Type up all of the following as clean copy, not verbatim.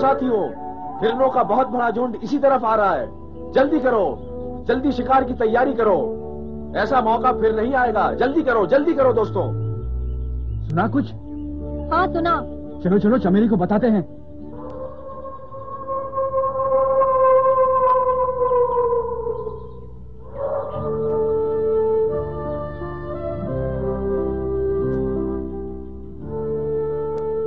साथियों, हिरणों का बहुत बड़ा झुंड इसी तरफ आ रहा है। जल्दी करो, जल्दी शिकार की तैयारी करो, ऐसा मौका फिर नहीं आएगा। जल्दी करो दोस्तों। सुना कुछ? हाँ सुना। चलो चलो चमेली को बताते हैं।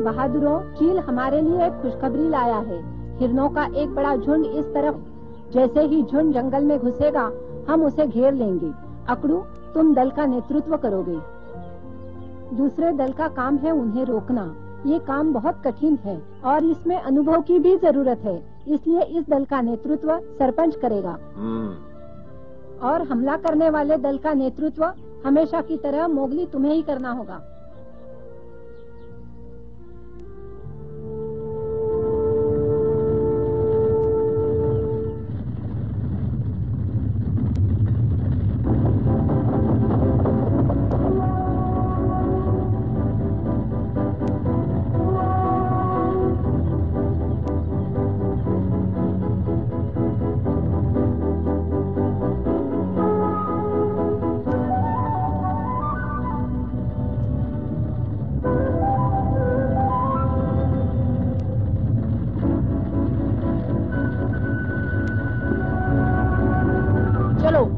बहादुरों, चील हमारे लिए एक खुशखबरी लाया है। हिरणों का एक बड़ा झुंड इस तरफ। जैसे ही झुंड जंगल में घुसेगा, हम उसे घेर लेंगे। अकड़ू, तुम दल का नेतृत्व करोगे। दूसरे दल का काम है उन्हें रोकना। ये काम बहुत कठिन है और इसमें अनुभव की भी जरूरत है, इसलिए इस दल का नेतृत्व सरपंच करेगा। और हमला करने वाले दल का नेतृत्व हमेशा की तरह मोगली तुम्हें ही करना होगा।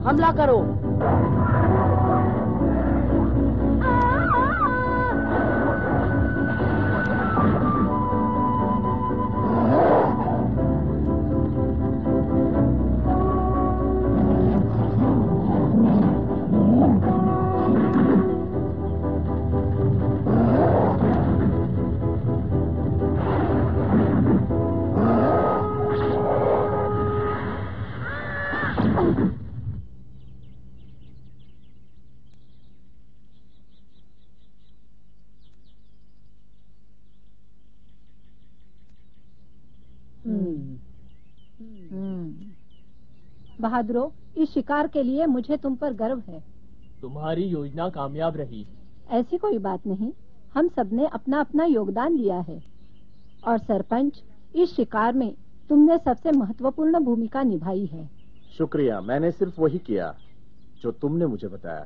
हमला करो। बहादुरों, इस शिकार के लिए मुझे तुम पर गर्व है। तुम्हारी योजना कामयाब रही। ऐसी कोई बात नहीं, हम सबने अपना अपना योगदान दिया है। और सरपंच, इस शिकार में तुमने सबसे महत्वपूर्ण भूमिका निभाई है। शुक्रिया, मैंने सिर्फ वही किया जो तुमने मुझे बताया।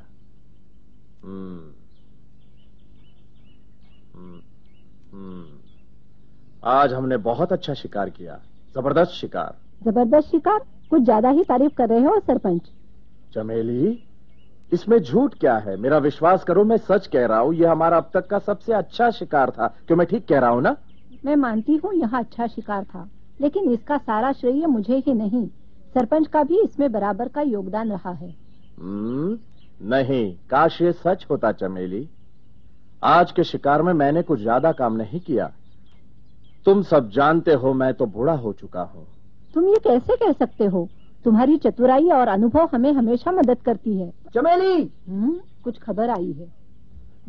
आज हमने बहुत अच्छा शिकार किया। जबरदस्त शिकार। जबरदस्त शिकार? कुछ ज्यादा ही तारीफ कर रहे हो सरपंच। चमेली, इसमें झूठ क्या है? मेरा विश्वास करो, मैं सच कह रहा हूँ। यह हमारा अब तक का सबसे अच्छा शिकार था। क्यों, मैं ठीक कह रहा हूँ ना? मैं मानती हूँ यह अच्छा शिकार था, लेकिन इसका सारा श्रेय मुझे ही नहीं, सरपंच का भी इसमें बराबर का योगदान रहा है। नहीं, काश ये सच होता चमेली। आज के शिकार में मैंने कुछ ज्यादा काम नहीं किया। तुम सब जानते हो, मैं तो बूढ़ा हो चुका हूँ। तुम ये कैसे कह सकते हो? तुम्हारी चतुराई और अनुभव हमें हमेशा मदद करती है। चमेली, कुछ खबर आई है।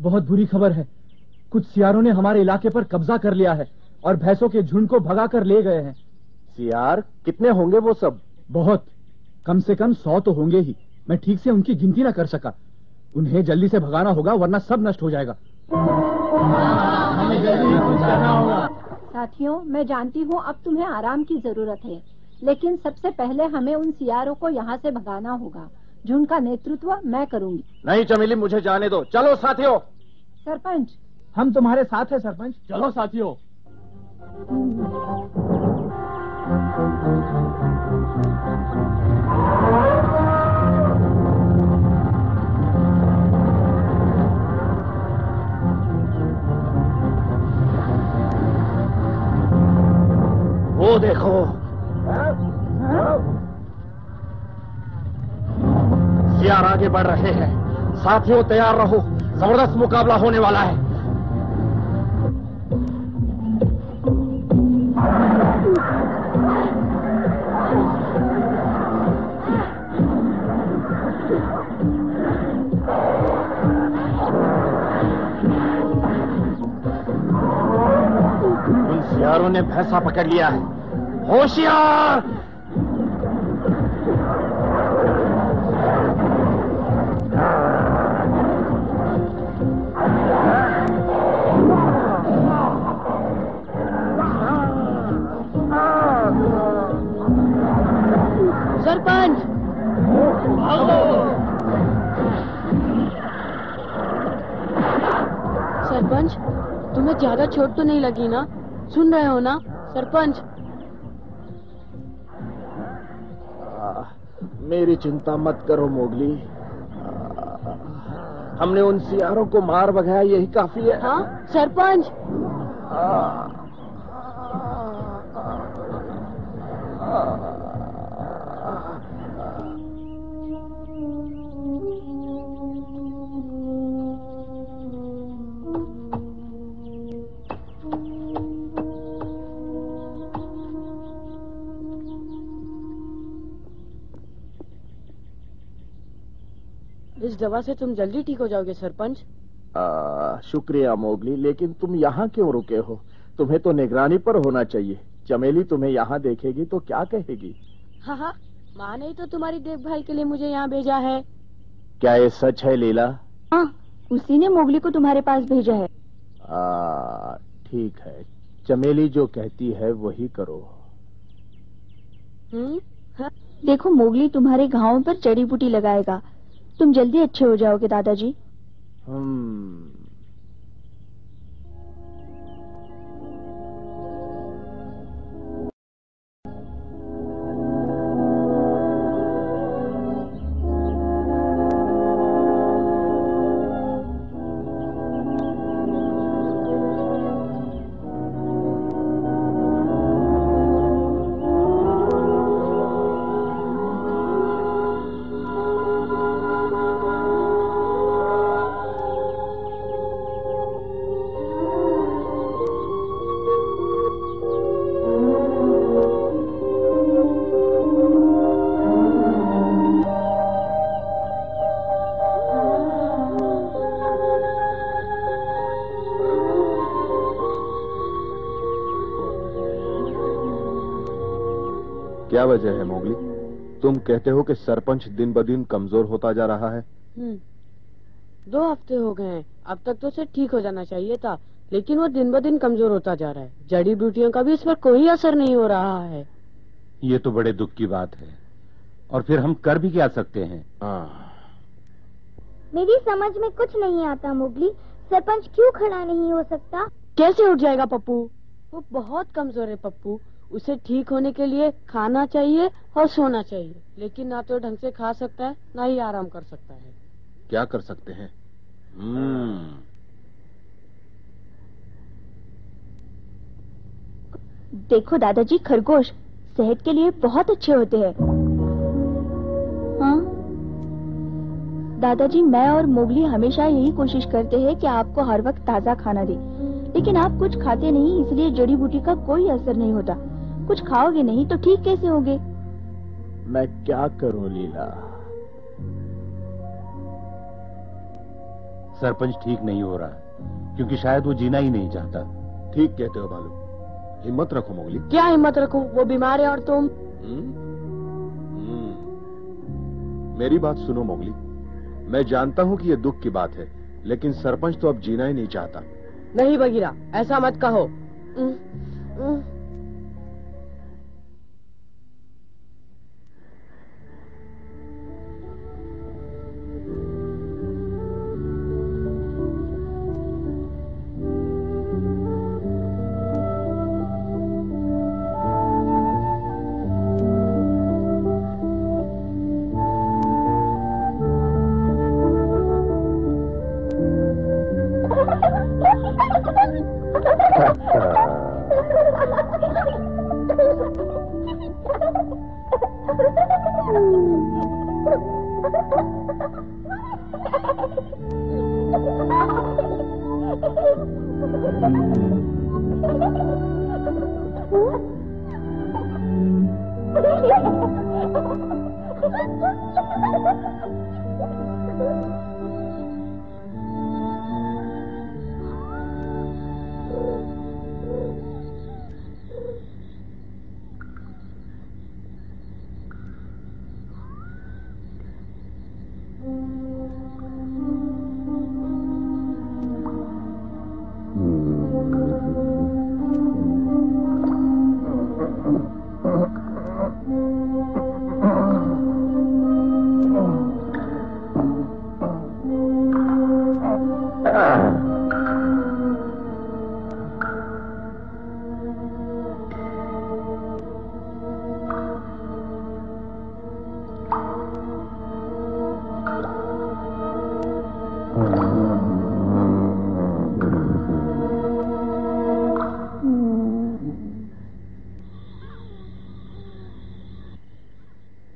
बहुत बुरी खबर है। कुछ सियारों ने हमारे इलाके पर कब्जा कर लिया है और भैंसों के झुंड को भगा कर ले गए हैं। सियार? कितने होंगे वो सब? बहुत, कम से कम 100 तो होंगे ही। मैं ठीक से उनकी गिनती न कर सका। उन्हें जल्दी से भगाना होगा, वरना सब नष्ट हो जाएगा। हमें जल्दी कुछ करना होगा। साथियों, मैं जानती हूँ अब तुम्हें आराम की जरूरत है, लेकिन सबसे पहले हमें उन सियारों को यहाँ से भगाना होगा। झुंड का नेतृत्व मैं करूँगी। नहीं चमेली, मुझे जाने दो। चलो साथियों। सरपंच, हम तुम्हारे साथ हैं सरपंच। चलो साथियों। वो देखो, सियार आगे बढ़ रहे हैं। साथियों तैयार रहो, जबरदस्त मुकाबला होने वाला है। उन सियारों ने भैंसा पकड़ लिया है। होशियार! सरपंच! सरपंच, तुम्हें ज्यादा चोट तो नहीं लगी ना? सुन रहे हो ना सरपंच? मेरी चिंता मत करो मोगली। हमने उन सियारों को मार भगाया, यही काफी है। हाँ सरपंच। इस दवा से तुम जल्दी ठीक हो जाओगे सरपंच। शुक्रिया मोगली, लेकिन तुम यहाँ क्यों रुके हो? तुम्हें तो निगरानी पर होना चाहिए। चमेली तुम्हें यहाँ देखेगी तो क्या कहेगी? हाँ हाँ, माँ ने तो तुम्हारी देखभाल के लिए मुझे यहाँ भेजा है। क्या ये सच है लीला? हाँ, उसी ने मोगली को तुम्हारे पास भेजा है। ठीक है, चमेली जो कहती है वही करो। हाँ? देखो, मोगली तुम्हारे घावों पर जड़ी बूटी लगाएगा। तुम जल्दी अच्छे हो जाओगे दादाजी। क्या वजह है मोगली? तुम कहते हो कि सरपंच दिन ब दिन कमजोर होता जा रहा है। 2 हफ्ते हो गए हैं। अब तक तो उसे ठीक हो जाना चाहिए था, लेकिन वो दिन ब दिन कमजोर होता जा रहा है। जड़ी बूटियों का भी इस पर कोई असर नहीं हो रहा है। ये तो बड़े दुख की बात है, और फिर हम कर भी क्या सकते हैं? मेरी समझ में कुछ नहीं आता मोगली, सरपंच क्यों खड़ा नहीं हो सकता? कैसे उठ जाएगा पप्पू? वो बहुत कमजोर है पप्पू। उसे ठीक होने के लिए खाना चाहिए और सोना चाहिए, लेकिन ना तो ढंग से खा सकता है, ना ही आराम कर सकता है। क्या कर सकते हैं? देखो दादाजी, खरगोश सेहत के लिए बहुत अच्छे होते हैं। हाँ दादाजी, मैं और मोगली हमेशा यही कोशिश करते हैं कि आपको हर वक्त ताजा खाना दे, लेकिन आप कुछ खाते नहीं, इसलिए जड़ी बूटी का कोई असर नहीं होता। कुछ खाओगे नहीं तो ठीक कैसे होगे? मैं क्या करूं लीला? सरपंच ठीक नहीं हो रहा, क्योंकि शायद वो जीना ही नहीं चाहता। ठीक कहते हो बालू, हिम्मत रखो मोगली। क्या हिम्मत रखूं? वो बीमार है और तुम? मेरी बात सुनो मोगली, मैं जानता हूँ कि ये दुख की बात है, लेकिन सरपंच तो अब जीना ही नहीं चाहता। नहीं बगीरा, ऐसा मत कहो।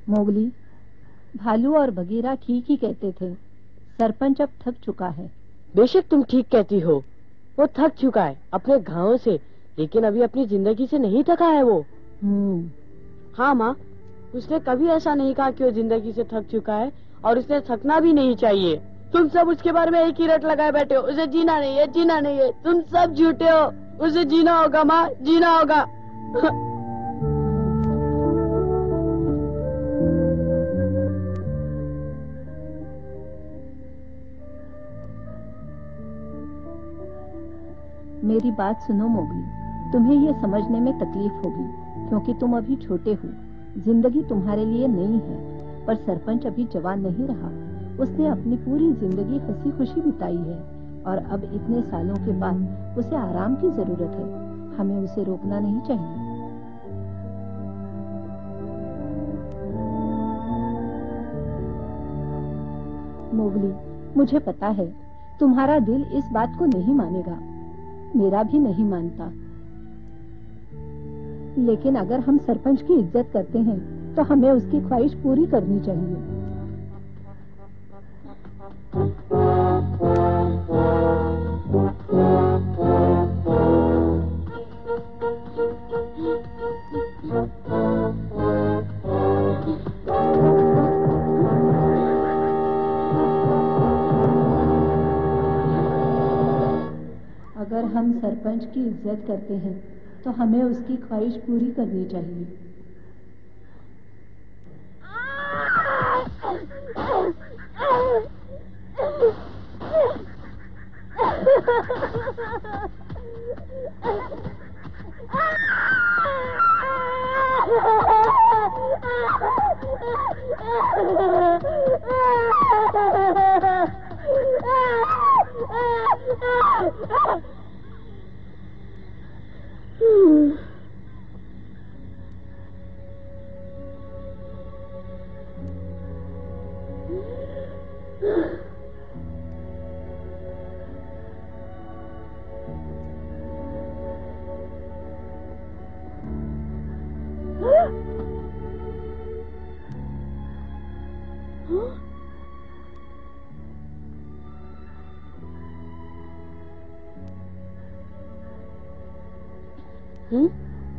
मोगली, भालू और बगीरा ठीक ही कहते थे, सरपंच अब थक चुका है। बेशक तुम ठीक कहती हो, वो थक चुका है अपने गाँव से, लेकिन अभी अपनी जिंदगी से नहीं थका है वो। हाँ माँ, उसने कभी ऐसा नहीं कहा कि वो जिंदगी से थक चुका है, और उसे थकना भी नहीं चाहिए। तुम सब उसके बारे में एक ही रट लगाए बैठे हो, उसे जीना नहीं है, जीना नहीं है। तुम सब झूठे हो, उसे जीना होगा माँ, जीना होगा। मेरी बात सुनो मोगली, तुम्हें ये समझने में तकलीफ होगी क्योंकि तुम अभी छोटे हो, जिंदगी तुम्हारे लिए नई है, पर सरपंच अभी जवान नहीं रहा। उसने अपनी पूरी जिंदगी हंसी खुशी बिताई है और अब इतने सालों के बाद उसे आराम की जरूरत है। हमें उसे रोकना नहीं चाहिए। मोगली, मुझे पता है तुम्हारा दिल इस बात को नहीं मानेगा, मेरा भी नहीं मानता, लेकिन अगर हम सरपंच की इज्जत करते हैं तो हमें उसकी ख्वाहिश पूरी करनी चाहिए। अगर हम सरपंच की इज्जत करते हैं तो हमें उसकी ख्वाहिश पूरी करनी चाहिए।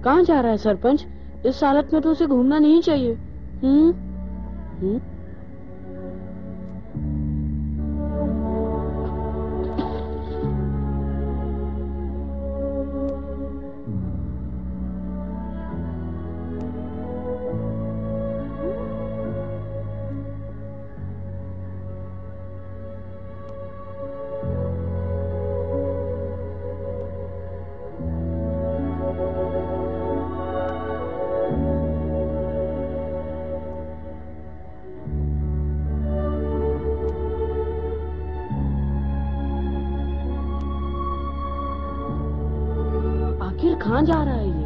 कहाँ जा रहा है सरपंच? इस हालत में तो उसे घूमना नहीं चाहिए। आखिर कहाँ जा रहा है ये?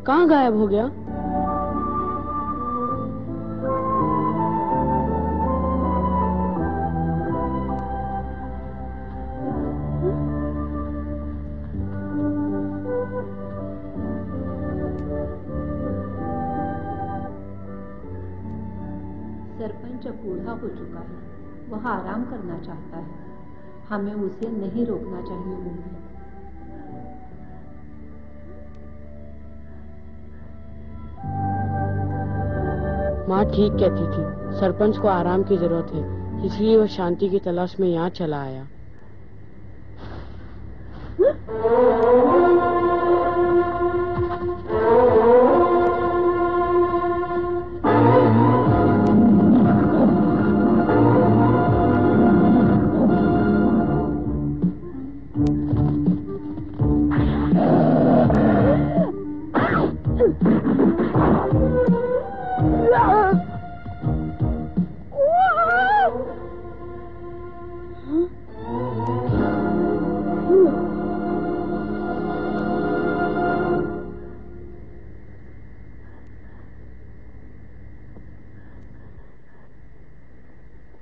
कहाँ गायब हो गया? सरपंच अब बूढ़ा हो चुका है, वह आराम करना चाहता है, हमें उसे नहीं रोकना चाहिए। मोगली, माँ ठीक कहती थी, सरपंच को आराम की जरूरत है, इसलिए वह शांति की तलाश में यहाँ चला आया।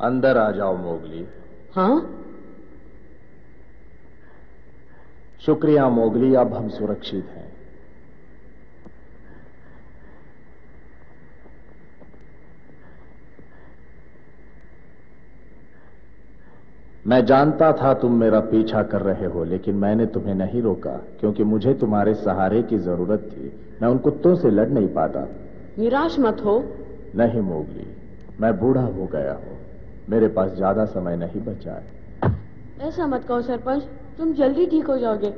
अंदर आ जाओ मोगली। हाँ? शुक्रिया मोगली, अब हम सुरक्षित हैं। मैं जानता था तुम मेरा पीछा कर रहे हो, लेकिन मैंने तुम्हें नहीं रोका क्योंकि मुझे तुम्हारे सहारे की जरूरत थी। मैं उन कुत्तों से लड़ नहीं पाता। निराश मत हो। नहीं मोगली, मैं बूढ़ा हो गया हूं, मेरे पास ज्यादा समय नहीं बचा है। ऐसा मत कहो सरपंच, तुम जल्दी ठीक हो जाओगे।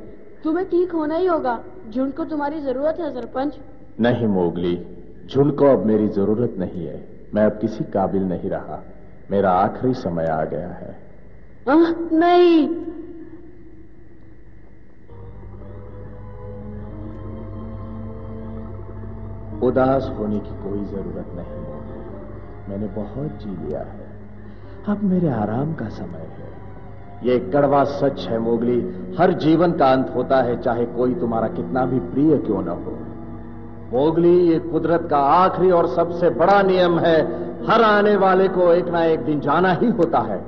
तुम्हें ठीक होना ही होगा। झुंड को तुम्हारी जरूरत है सरपंच। नहीं मोगली, झुंड को अब मेरी जरूरत नहीं है। मैं अब किसी काबिल नहीं रहा। मेरा आखिरी समय आ गया है। नहीं। उदास होने की कोई जरूरत नहीं मोगली। मैंने बहुत जी लिया है, अब मेरे आराम का समय है। ये कड़वा सच है मोगली, हर जीवन का अंत होता है, चाहे कोई तुम्हारा कितना भी प्रिय क्यों न हो। मोगली, ये कुदरत का आखिरी और सबसे बड़ा नियम है। हर आने वाले को एक ना एक दिन जाना ही होता है।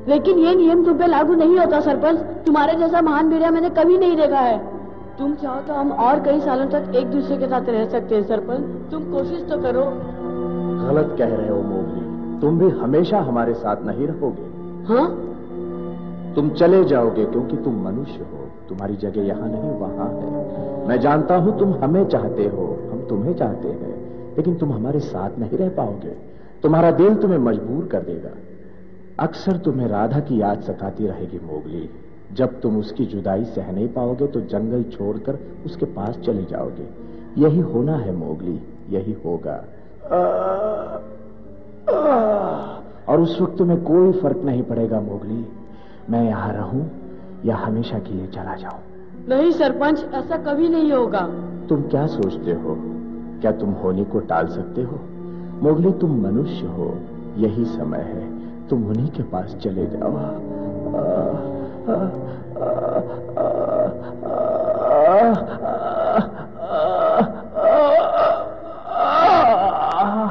लेकिन ये नियम तुम पे लागू नहीं होता सरपंच। तुम्हारे जैसा महान वीर मैंने कभी नहीं देखा है। तुम चाहो तो हम और कई सालों तक एक दूसरे के साथ रह सकते हैं सरपंच। तुम कोशिश तो करो। गलत कह रहे हो मोगली, तुम भी हमेशा हमारे साथ नहीं रहोगे। हाँ? तुम चले जाओगे क्योंकि तुम मनुष्य हो। तुम्हारी जगह यहाँ नहीं, वहां है। मैं जानता हूं तुम हमें चाहते हो, हम तुम्हें चाहते हैं, लेकिन तुम हमारे साथ नहीं रह पाओगे। तुम्हारा दिल तुम्हें मजबूर कर देगा। अक्सर तुम्हें राधा की याद सताती रहेगी मोगली। जब तुम उसकी जुदाई सह नहीं पाओगे तो जंगल छोड़कर उसके पास चले जाओगे। यही होना है मोगली, यही होगा। और उस वक्त तुम्हें कोई फर्क नहीं पड़ेगा मोगली, मैं यहां रहूं या हमेशा के लिए चला जाऊं। नहीं सरपंच, ऐसा कभी नहीं होगा। तुम क्या सोचते हो? क्या तुम होने को टाल सकते हो? मोगली, तुम मनुष्य हो, यही समय है, तुम उन्हीं के पास चले जाओ।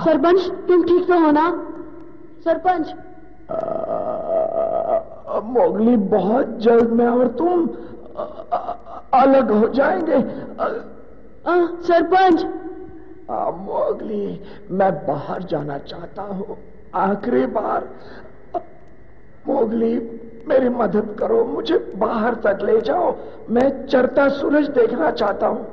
सरपंच, तुम ठीक तो हो ना? सरपंच। मोगली, बहुत जल्द मैं और तुम अलग हो जाएंगे। सरपंच। मोगली, मैं बाहर जाना चाहता हूँ, आखिरी बार। मोगली, मेरी मदद करो, मुझे बाहर तक ले जाओ। मैं चढ़ता सूरज देखना चाहता हूँ।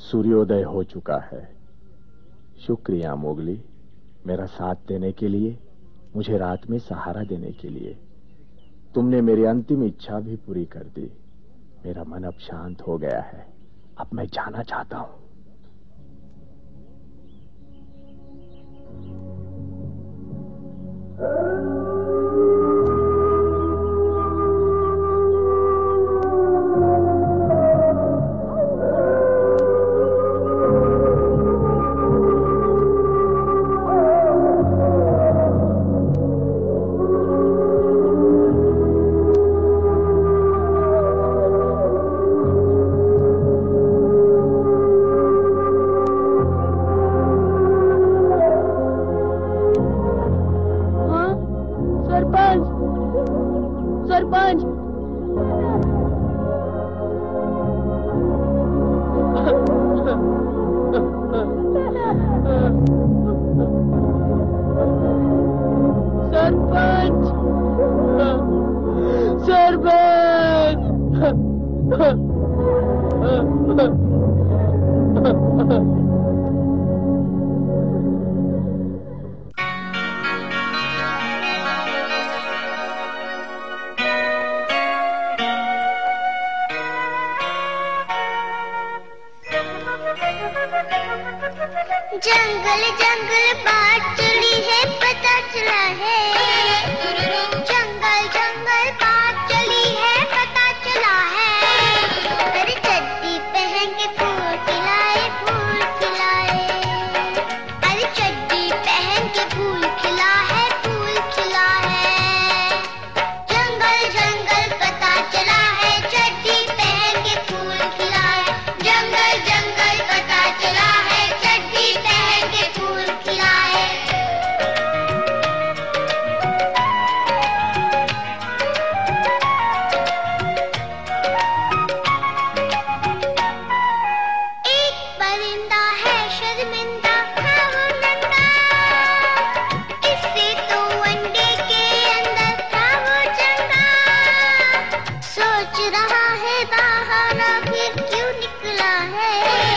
सूर्योदय हो चुका है। शुक्रिया मोगली, मेरा साथ देने के लिए, मुझे रात में सहारा देने के लिए। तुमने मेरी अंतिम इच्छा भी पूरी कर दी। मेरा मन अब शांत हो गया है। अब मैं जाना चाहता हूं। रहा है बहाना फिर क्यों निकला है